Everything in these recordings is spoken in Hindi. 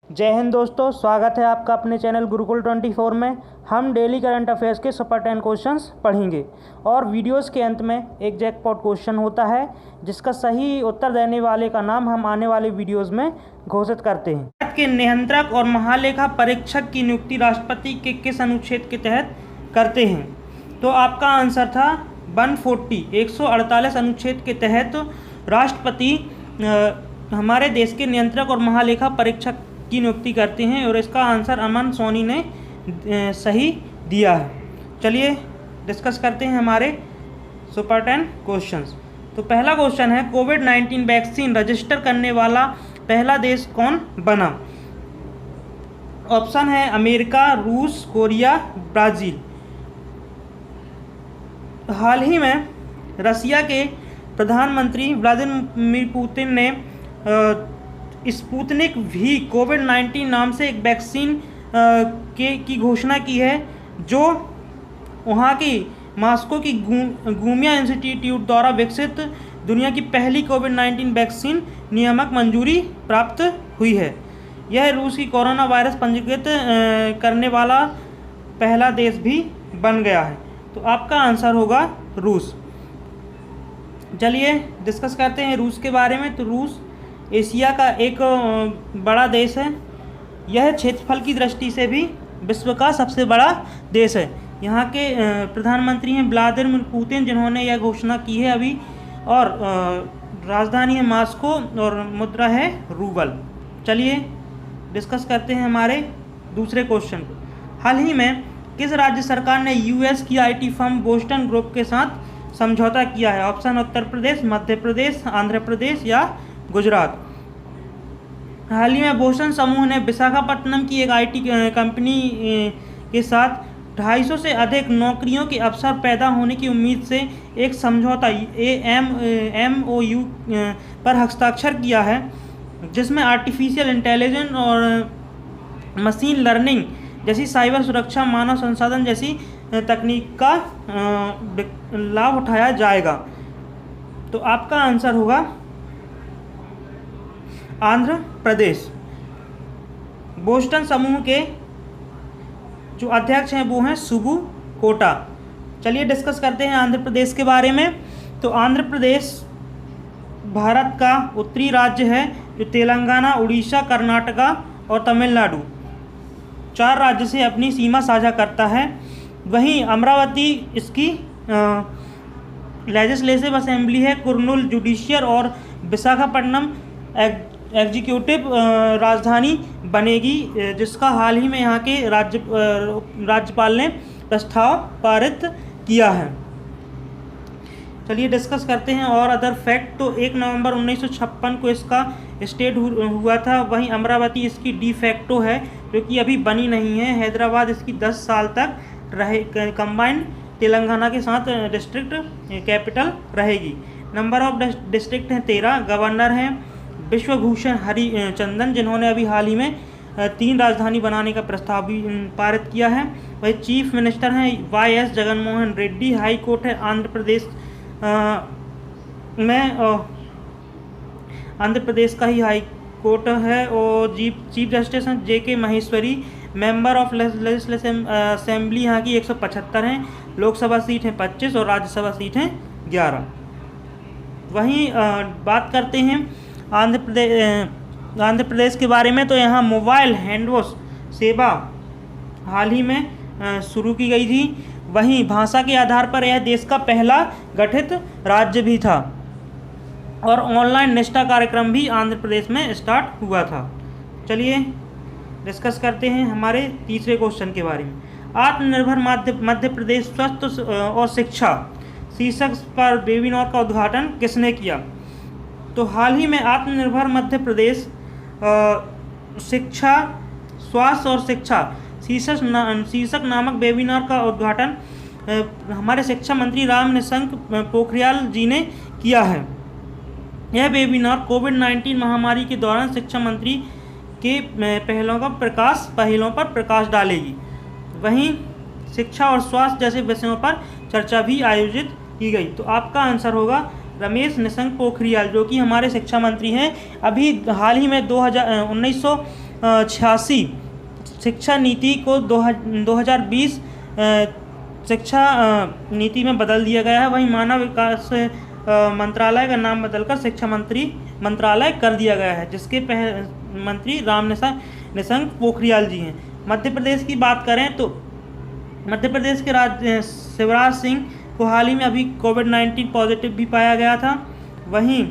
जय हिंद दोस्तों, स्वागत है आपका अपने चैनल गुरुकुल 24 में। हम डेली करंट अफेयर्स के सुपर 10 क्वेश्चंस पढ़ेंगे और वीडियोस के अंत में एक जैकपॉट क्वेश्चन होता है जिसका सही उत्तर देने वाले का नाम हम आने वाले वीडियोस में घोषित करते हैं। भारत के नियंत्रक और महालेखा परीक्षक की नियुक्ति राष्ट्रपति के किस अनुच्छेद के तहत करते हैं? तो आपका आंसर था 148 अनुच्छेद के तहत राष्ट्रपति हमारे देश के नियंत्रक और महालेखा परीक्षक की नियुक्ति करते हैं और इसका आंसर अमन सोनी ने सही दिया है। चलिए डिस्कस करते हैं हमारे सुपर 10 क्वेश्चंस। तो पहला क्वेश्चन है, कोविड-19 वैक्सीन रजिस्टर करने वाला पहला देश कौन बना? ऑप्शन है अमेरिका, रूस, कोरिया, ब्राज़ील। हाल ही में रसिया के प्रधानमंत्री व्लादिमीर पुतिन ने स्पुतनिक वी कोविड-19 नाम से एक वैक्सीन की घोषणा की है, जो वहाँ की मॉस्को की गुमिया इंस्टीट्यूट द्वारा विकसित दुनिया की पहली कोविड-19 वैक्सीन नियामक मंजूरी प्राप्त हुई है। यह रूस की कोरोना वायरस पंजीकृत करने वाला पहला देश भी बन गया है। तो आपका आंसर होगा रूस। चलिए डिस्कस करते हैं रूस के बारे में। तो रूस एशिया का एक बड़ा देश है। यह क्षेत्रफल की दृष्टि से भी विश्व का सबसे बड़ा देश है। यहाँ के प्रधानमंत्री हैं व्लादिमीर पुतिन, जिन्होंने यह घोषणा की है अभी, और राजधानी है मॉस्को और मुद्रा है रूबल। चलिए डिस्कस करते हैं हमारे दूसरे क्वेश्चन को। हाल ही में किस राज्य सरकार ने यूएस की आईटी फर्म बोस्टन ग्रुप के साथ समझौता किया है? ऑप्शन उत्तर प्रदेश, मध्य प्रदेश, आंध्र प्रदेश या गुजरात। हाल ही में बोस्टन समूह ने विशाखापट्टनम की एक आईटी कंपनी के साथ 250 से अधिक नौकरियों के अवसर पैदा होने की उम्मीद से एक समझौता MOU पर हस्ताक्षर किया है, जिसमें आर्टिफिशियल इंटेलिजेंस और मशीन लर्निंग जैसी साइबर सुरक्षा, मानव संसाधन जैसी तकनीक का लाभ उठाया जाएगा। तो आपका आंसर होगा आंध्र प्रदेश। बोस्टन समूह के जो अध्यक्ष हैं वो हैं सुबु कोटा। चलिए डिस्कस करते हैं आंध्र प्रदेश के बारे में। तो आंध्र प्रदेश भारत का उत्तरी राज्य है, जो तेलंगाना, उड़ीसा, कर्नाटका और तमिलनाडु 4 राज्य से अपनी सीमा साझा करता है। वहीं अमरावती इसकी लेजिस्लेटिव असेंबली है, कुर्नूल जुडिशियल और विशाखापट्टनम एग्जीक्यूटिव राजधानी बनेगी, जिसका हाल ही में यहाँ के राज्यपाल ने प्रस्ताव पारित किया है। चलिए डिस्कस करते हैं और अदर फैक्ट। तो 1 नवंबर 1956 को इसका स्टेट हुआ था। वहीं अमरावती इसकी डी फैक्टो है, जो कि अभी बनी नहीं है। हैदराबाद इसकी 10 साल तक रहे कंबाइंड तेलंगाना के साथ डिस्ट्रिक्ट कैपिटल रहेगी। नंबर ऑफ डिस्ट्रिक्ट हैं 13। गवर्नर हैं विश्वभूषण हरिचंदन, जिन्होंने अभी हाल ही में 3 राजधानी बनाने का प्रस्ताव भी पारित किया है। वही चीफ मिनिस्टर हैं YS Jaganmohan Reddy. High court है आंध्र प्रदेश में, आंध्र प्रदेश का ही हाई कोर्ट है। और चीफ जस्टिस हैं JK Maheshwari. Member of legislative assembly यहाँ की 175 हैं। लोकसभा सीट हैं 25 और राज्यसभा सीट हैं 11। वहीं बात करते हैं आंध्र प्रदेश के बारे में। तो यहाँ मोबाइल हैंडवॉश सेवा हाल ही में शुरू की गई थी। वहीं भाषा के आधार पर यह देश का पहला गठित राज्य भी था और ऑनलाइन निष्ठा कार्यक्रम भी आंध्र प्रदेश में स्टार्ट हुआ था। चलिए डिस्कस करते हैं हमारे तीसरे क्वेश्चन के बारे में। आत्मनिर्भर मध्य प्रदेश स्वास्थ्य और शिक्षा शीर्षक पर वेबिनार का उद्घाटन किसने किया? तो हाल ही में आत्मनिर्भर मध्य प्रदेश शिक्षा, स्वास्थ्य और शिक्षा शीर्षक नामक वेबिनार का उद्घाटन हमारे शिक्षा मंत्री रामनिशंक पोखरियाल जी ने किया है। यह वेबिनार कोविड-19 महामारी के दौरान शिक्षा मंत्री के पहलों पर प्रकाश डालेगी। वहीं शिक्षा और स्वास्थ्य जैसे विषयों पर चर्चा भी आयोजित की गई। तो आपका आंसर होगा रमेश निशंक पोखरियाल, जो कि हमारे शिक्षा मंत्री हैं। अभी हाल ही में 1900 1986 शिक्षा नीति को 2020 शिक्षा नीति में बदल दिया गया है। वहीं मानव विकास मंत्रालय का नाम बदलकर शिक्षा मंत्रालय कर दिया गया है, जिसके मंत्री निशंक पोखरियाल जी हैं। मध्य प्रदेश की बात करें तो मध्य प्रदेश के शिवराज सिंह को हाल ही में अभी कोविड-19 पॉजिटिव भी पाया गया था। वहीं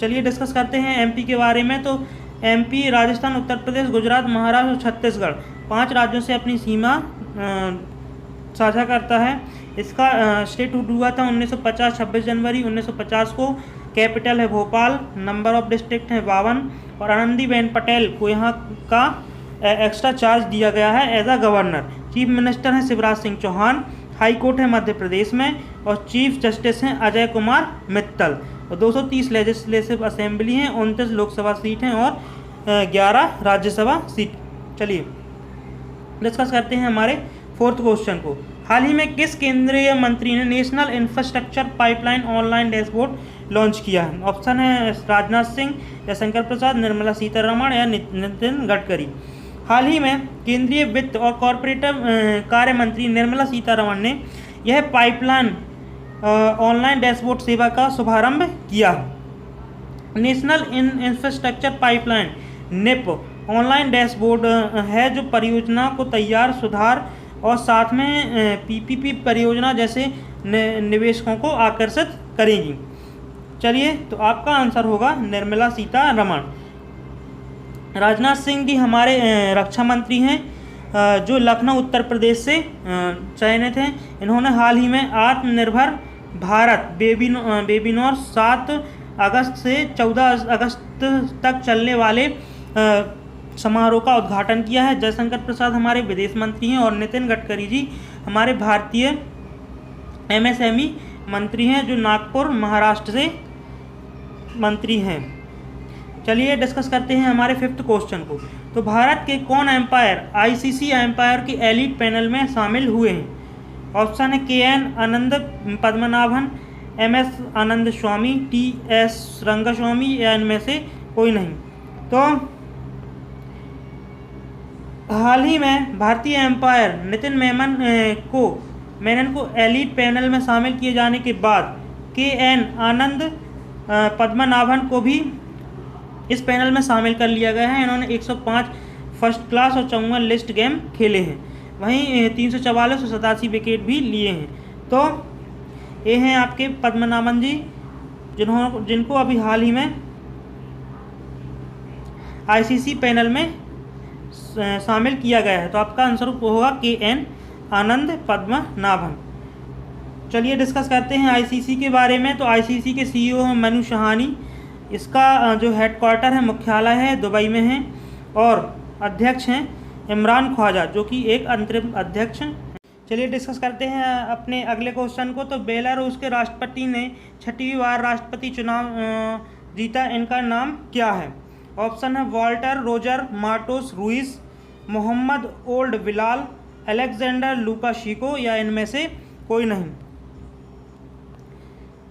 चलिए डिस्कस करते हैं एमपी के बारे में। तो एमपी राजस्थान, उत्तर प्रदेश, गुजरात, महाराष्ट्र और छत्तीसगढ़ 5 राज्यों से अपनी सीमा साझा करता है। इसका स्टेटहुड हुआ था 1950 26 जनवरी 1950 को। कैपिटल है भोपाल। नंबर ऑफ डिस्ट्रिक्ट है 52 और आनंदीबेन पटेल को यहाँ का एक्स्ट्रा चार्ज दिया गया है as a governor. Chief minister हैं शिवराज सिंह चौहान। हाई कोर्ट है मध्य प्रदेश में और चीफ जस्टिस हैं अजय कुमार मित्तल। और 230 लेजिस्लेटिव असेंबली हैं, 29 लोकसभा सीट हैं और 11 राज्यसभा सीट। चलिए डिस्कस करते हैं हमारे 4th क्वेश्चन को। हाल ही में किस केंद्रीय मंत्री ने national infrastructure pipeline online dashboard launch किया है? ऑप्शन है राजनाथ सिंह, जयशंकर प्रसाद, निर्मला सीतारमण या नितिन गडकरी। हाल ही में केंद्रीय वित्त और कॉरपोरेट कार्य मंत्री निर्मला सीतारमण ने यह पाइपलाइन ऑनलाइन डैशबोर्ड सेवा का शुभारंभ किया। नेशनल इंफ्रास्ट्रक्चर पाइपलाइन निप ऑनलाइन डैशबोर्ड है जो परियोजना को तैयार, सुधार और साथ में पीपीपी परियोजना जैसे निवेशकों को आकर्षित करेगी। चलिए तो आपका आंसर होगा निर्मला सीतारमण। राजनाथ सिंह जी हमारे रक्षा मंत्री हैं जो लखनऊ उत्तर प्रदेश से चयनित हैं। इन्होंने हाल ही में आत्मनिर्भर भारत वेबिनार 7 अगस्त से 14 अगस्त तक चलने वाले समारोह का उद्घाटन किया है। जयशंकर प्रसाद हमारे विदेश मंत्री हैं और नितिन गडकरी जी हमारे भारतीय एमएसएमई मंत्री हैं जो नागपुर महाराष्ट्र से मंत्री हैं। चलिए डिस्कस करते हैं हमारे 5th क्वेश्चन को। तो भारत के कौन एम्पायर आईसीसी एम्पायर के एलिट पैनल में शामिल हुए हैं? ऑप्शन है KN आनंद पद्मनाभन, MS आनंद स्वामी, TS रंगस्वामी या इनमें से कोई नहीं। तो हाल ही में भारतीय एम्पायर नितिन मेनन को एलिट पैनल में शामिल किए जाने के बाद KN आनंद पद्मनाभन को भी इस पैनल में शामिल कर लिया गया है। इन्होंने 105 फर्स्ट क्लास और 54 लिस्ट गेम खेले हैं। वहीं 344 और 87 विकेट भी लिए हैं। तो ये हैं आपके पद्मनाभन जी जिनको अभी हाल ही में आईसीसी पैनल में शामिल किया गया है। तो आपका आंसर होगा KN आनंद पद्मनाभन। चलिए डिस्कस करते हैं आईसीसी के बारे में। तो आईसीसी के CEO हैं मनु सहानी। इसका जो हेडक्वार्टर है, मुख्यालय है दुबई में है और अध्यक्ष हैं इमरान ख्वाजा जो कि एक अंतरिम अध्यक्ष हैं। चलिए डिस्कस करते हैं अपने अगले क्वेश्चन को। तो बेलारूस के राष्ट्रपति ने 6वीं बार राष्ट्रपति चुनाव जीता, इनका नाम क्या है? ऑप्शन है Walter Roger Martos Ruiz, Mohamed Ould Bilal, Alexander Lukashenko या इनमें से कोई नहीं।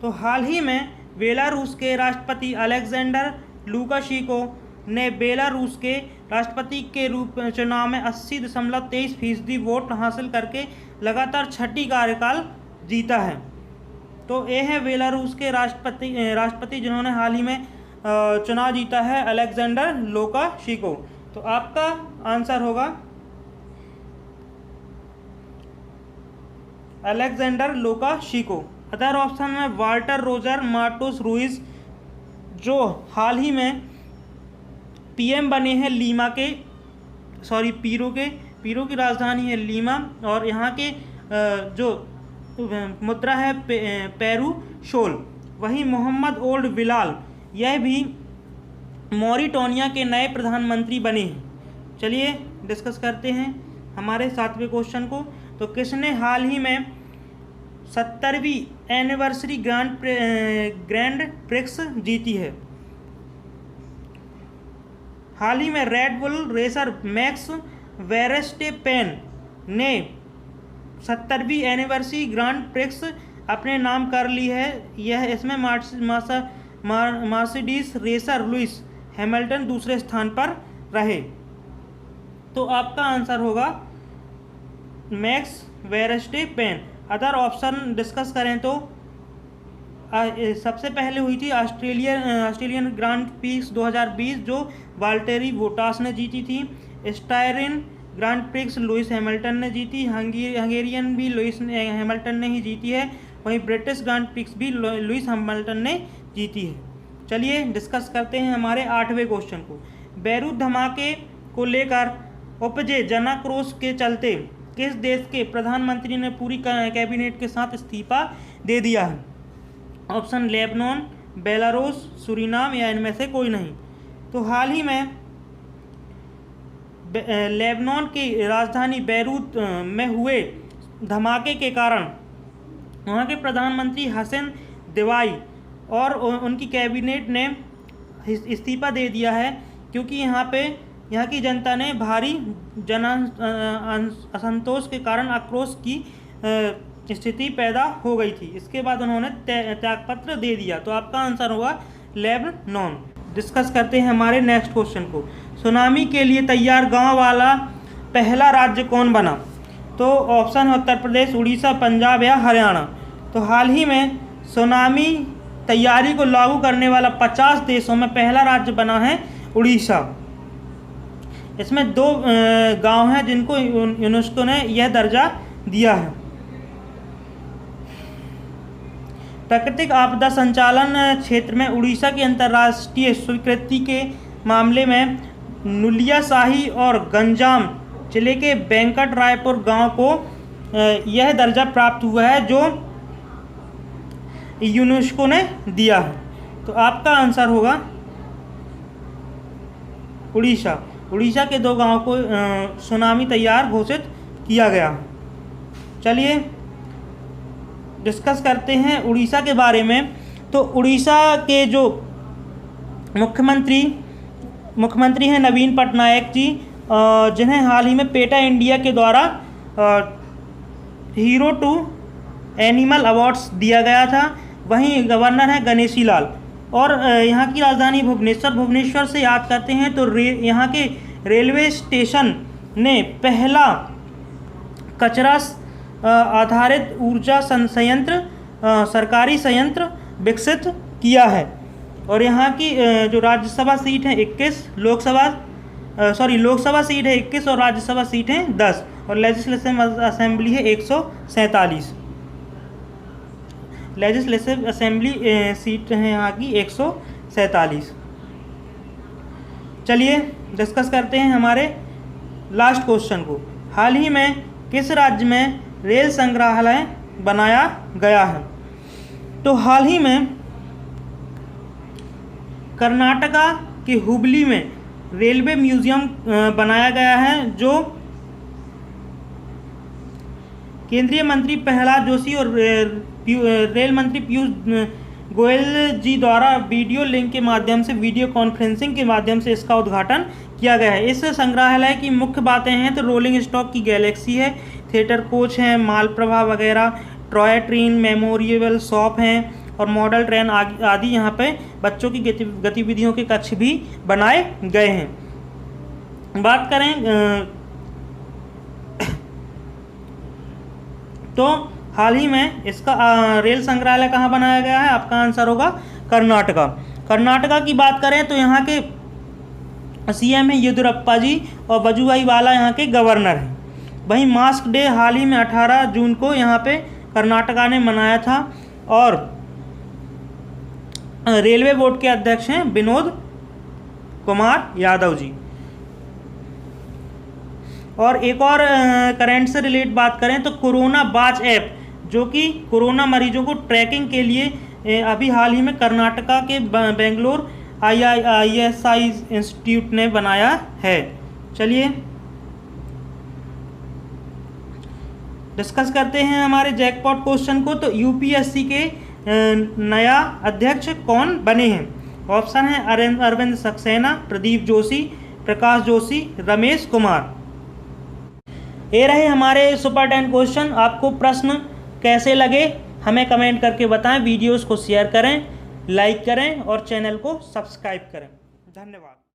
तो हाल ही में बेलारूस के राष्ट्रपति अलेक्जेंडर लुकाशेंको ने बेलारूस के राष्ट्रपति के रूप में चुनाव में 80.23% वोट हासिल करके लगातार 6ठी कार्यकाल जीता है। तो ये है बेलारूस के राष्ट्रपति जिन्होंने हाल ही में चुनाव जीता है, अलेक्जेंडर लुकाशेंको। तो आपका आंसर होगा अलेक्जेंडर लुकाशेंको। अदर ऑप्शन में वाल्टर रोजर मार्टोस रुइस जो हाल ही में PM बने हैं पीरो की राजधानी है लीमा और यहाँ के जो मुद्रा है पेरू शोल। वहीं मोहम्मद ओल्ड बिलाल यह भी मॉरिटानिया के नए प्रधानमंत्री बने हैं। चलिए डिस्कस करते हैं हमारे 7वें क्वेश्चन को। तो किसने हाल ही में 70वीं एनिवर्सरी ग्रैंड प्रिक्स जीती है? हाल ही में रेड बुल रेसर मैक्स वेरस्टेपेन ने 70वीं एनिवर्सरी ग्रांड प्रिक्स अपने नाम कर ली है। यह इसमें मर्सिडीज रेसर लुइस हैमिल्टन दूसरे स्थान पर रहे। तो आपका आंसर होगा मैक्स वेरस्टेपेन। अदर ऑप्शन डिस्कस करें तो सबसे पहले हुई थी ऑस्ट्रेलियन ग्रांड प्रिक्स 2020 जो वाल्टेरी बोटास ने जीती थी। Styrene grand prix Lewis Hamilton ने जीती। हंगेरियन भी लुइस हैमिल्टन ने ही जीती है। वहीं ब्रिटिश ग्रांड प्रिक्स भी लुइस हैमिल्टन ने जीती है। चलिए डिस्कस करते हैं हमारे 8वें क्वेश्चन को। बैरूत धमाके को लेकर उपजे जनाक्रोश के चलते किस देश के प्रधानमंत्री ने पूरी कैबिनेट के साथ इस्तीफा दे दिया है? ऑप्शन लेबनान, बेलारूस, सूरीनाम या इनमें से कोई नहीं। तो हाल ही में लेबनान की राजधानी बैरूत में हुए धमाके के कारण वहाँ के प्रधानमंत्री हसन दिवाई और उनकी कैबिनेट ने इस्तीफा दे दिया है, क्योंकि यहाँ की जनता ने भारी असंतोष के कारण आक्रोश की स्थिति पैदा हो गई थी। इसके बाद उन्होंने त्यागपत्र दे दिया। तो आपका आंसर होगा लेबनान। डिस्कस करते हैं हमारे नेक्स्ट क्वेश्चन को। सुनामी के लिए तैयार गांव वाला पहला राज्य कौन बना? तो ऑप्शन है उत्तर प्रदेश, उड़ीसा, पंजाब या हरियाणा। तो हाल ही में सुनामी तैयारी को लागू करने वाला 50 देशों में पहला राज्य बना है उड़ीसा। इसमें 2 गांव हैं जिनको यूनेस्को ने यह दर्जा दिया है। प्राकृतिक आपदा संचालन क्षेत्र में उड़ीसा की अंतर्राष्ट्रीय स्वीकृति के मामले में नुलियाशाही और गंजाम जिले के वेंकट रायपुर गांव को यह दर्जा प्राप्त हुआ है जो यूनेस्को ने दिया है। तो आपका आंसर होगा उड़ीसा। उड़ीसा के 2 गांवों को सुनामी तैयार घोषित किया गया। चलिए डिस्कस करते हैं उड़ीसा के बारे में। तो उड़ीसा के जो मुख्यमंत्री हैं नवीन पटनायक जी, जिन्हें हाल ही में पेटा इंडिया के द्वारा हीरो टू एनिमल अवार्ड्स दिया गया था। वहीं गवर्नर हैं गणेशी लाल। और यहाँ की राजधानी भुवनेश्वर से याद करते हैं तो यहाँ के रेलवे स्टेशन ने पहला कचरा आधारित ऊर्जा संयंत्र सरकारी संयंत्र विकसित किया है। और यहाँ की जो राज्यसभा सीट है 21, लोकसभा सीट है 21 और राज्यसभा सीट है 10 और लेजिस्लेटिव असेंबली है 147। लेजिस्लेटिव असेंबली सीट है यहाँ की 147। चलिए डिस्कस करते हैं हमारे लास्ट क्वेश्चन को। हाल ही में किस राज्य में रेल संग्रहालय बनाया गया है? तो हाल ही में कर्नाटका के हुबली में रेलवे म्यूजियम बनाया गया है, जो केंद्रीय मंत्री प्रहलाद जोशी और रेल मंत्री पीयूष गोयल जी द्वारा वीडियो लिंक के माध्यम से वीडियो कॉन्फ्रेंसिंग के माध्यम से इसका उद्घाटन किया गया है। इस संग्रहालय की मुख्य बातें हैं तो रोलिंग स्टॉक की गैलेक्सी है, थिएटर कोच हैं, मालप्रभा वगैरह, टॉय ट्रेन, मेमोरियल शॉप हैं और मॉडल ट्रेन आदि यहाँ पे बच्चों की गतिविधियों के कक्ष भी बनाए गए हैं। बात करें तो हाल ही में इसका रेल संग्रहालय कहाँ बनाया गया है? आपका आंसर होगा कर्नाटका। कर्नाटका की बात करें तो यहाँ के सीएम है येदियुरप्पा जी और वजुभाई वाला यहाँ के गवर्नर हैं। वहीं मास्क डे हाल ही में 18 जून को यहाँ पे कर्नाटका ने मनाया था और रेलवे बोर्ड के अध्यक्ष हैं विनोद कुमार यादव जी। और एक और करंट से रिलेट बात करें तो कोरोना वाच ऐप, जो कि कोरोना मरीजों को ट्रैकिंग के लिए अभी हाल ही में कर्नाटका के बेंगलोर IISI इंस्टीट्यूट ने बनाया है। चलिए डिस्कस करते हैं हमारे जैकपॉट क्वेश्चन को। तो यूपीएससी के नया अध्यक्ष कौन बने हैं? ऑप्शन है अरविंद सक्सेना, प्रदीप जोशी, प्रकाश जोशी, रमेश कुमार। ये रहे हमारे सुपर 10 क्वेश्चन। आपको प्रश्न कैसे लगे हमें कमेंट करके बताएं। वीडियोस को शेयर करें, लाइक करें और चैनल को सब्सक्राइब करें। धन्यवाद।